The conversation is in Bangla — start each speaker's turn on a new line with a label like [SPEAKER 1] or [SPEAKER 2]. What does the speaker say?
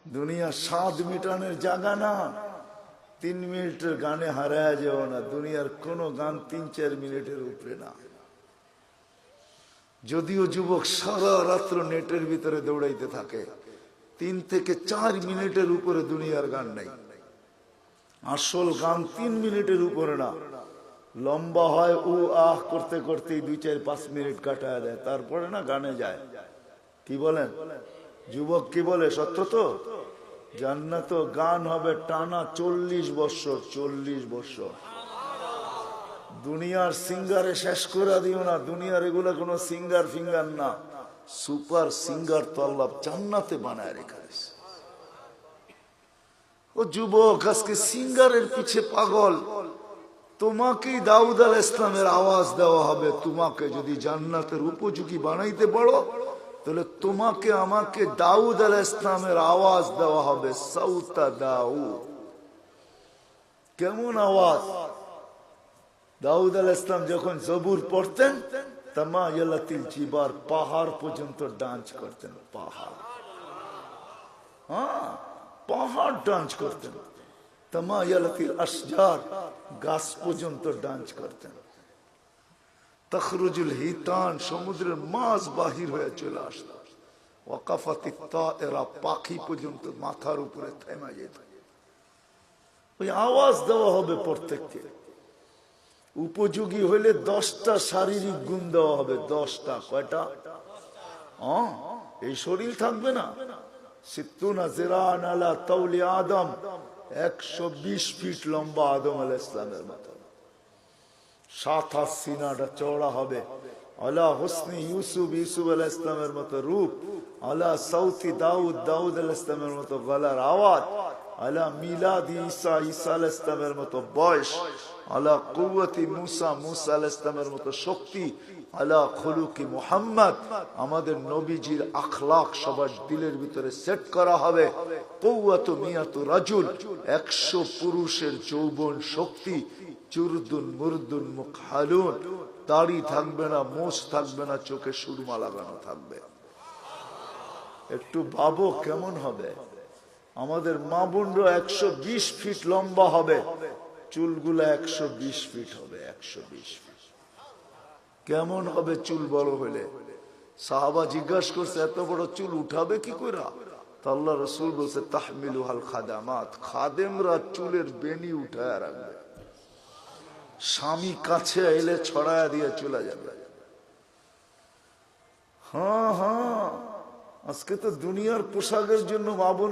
[SPEAKER 1] দুনিয়া স্বাদ মিটানোর জায়গা না। 3 মিনিটের গানে হারায় যাও না। দুনিয়ার কোনো গান 3-4 মিনিটের উপরে না। যদিও যুবক সারা রাত্র নেটের ভিতরে দৌড়াইতে থাকে, 3 থেকে 4 মিনিটের উপরে দুনিয়ার গান নাই। আসল গান 3 মিনিটের উপরে না। লম্বা হয় ও আহ করতে করতে 2-4-5 মিনিট কাটায় দেয়, তারপরে না গানে যায়। কি বলেন যুবক, কি বলে? সত্য তো। জান্নাত গান হবে টানা 40 বছর। 40 বছর। দুনিয়ার সিঙ্গারে শেষ করে দিও না। দুনিয়ার এগুলা কোনো সিঙ্গার ফিঙ্গার না, সুপার সিঙ্গার তো আল্লাহ জান্নাতে বানায় রেখে দিয়েছে। ও যুবক, আজকে সিঙ্গারের পিছে পাগল। তোমাকেই দাউদ আলাইহিস সালামের আওয়াজ দেওয়া হবে। তোমাকে যদি জান্নাতের উপযোগী বানাইতে পারো, তাহলে তোমাকে আমাকে দাউদ আলাইহিস সালামের আওয়াজ দেওয়া হবে। সাউতা দাউদ। কেমন আওয়াজ? দাউদ আলাইহিস সালাম যখন জবুর পড়তেন, তামায়ালাতিল জিবার, পাহাড় পর্যন্ত ডান্স করতেন। পাহাড়, হ্যাঁ, পাহাড় ডান্স করতেন। তামায়ালাতিল আশজার, গাছ পর্যন্ত ডান্স করতেন। তখরুজুল হিতান, সমুদ্রের মাছ বাহির হয়ে চলে আসত। ওয়াকাফাতিত তায়রা, পাখি পর্যন্ত মাথার উপরে থেমে যেত। ওই আওয়াজ দেওয়া হবে প্রত্যেককে। উপযোগী হইলে 10টা শারীরিক গুণ দেওয়া হবে। 10টা। কয়টা? এই শরীর থাকবে না। 120 ফিট লম্বা আদম আলাইহিস সালামের মতো। 7 হাত সিনাটা চওড়া হবে। আলা হুসনি ইউসুফ, ইউসুফ আলাইহিস সালামের মতো রূপ। আলা সাউতি দাউদ, দাউদ আলাইহিস সালামের মতো গলার আওয়াজ। আলা মিলাদি ঈসা, ঈসা আলাইহিস সালামের মতো বয়স। আলা কুওয়াতি মুসা, মুসা আলাইহিস সালামের মতো শক্তি। আলা খুলুকি মুহাম্মদ, আমাদের নবীজির আখলাক সবার দিলের ভিতরে সেট করা হবে। কুওয়াতু মিয়াতু রাজুল, 100 পুরুষের যৌবন শক্তি। চুরদুন মুরদুন মুকহালুন, দাড়ি থাকবে না, মোছ থাকবে না, চোখে সুরমা লাগানো থাকবে। একটু ভাবো কেমন হবে। আমাদের মা বোনরা 120 ফিট লম্বা হবে, চুলগুলা 120 ফিট হবে। 120 ফিট। কেমন হবে চুল বড় হলে? সাহাবা জিজ্ঞাসা করছে, এত বড় চুল উঠাবে কি করে? তা আল্লাহ রাসূল বলছে, তাহমিলুহাল খাদামাত, খাদেমরা চুলের বেনি উঠায় রাখবে। স্বামী কাছে এলে ছড়ায়া দিয়ে চলে যাবে। হ্যাঁ, আজকে তো দুনিয়ার পোশাকের জন্য মা বোন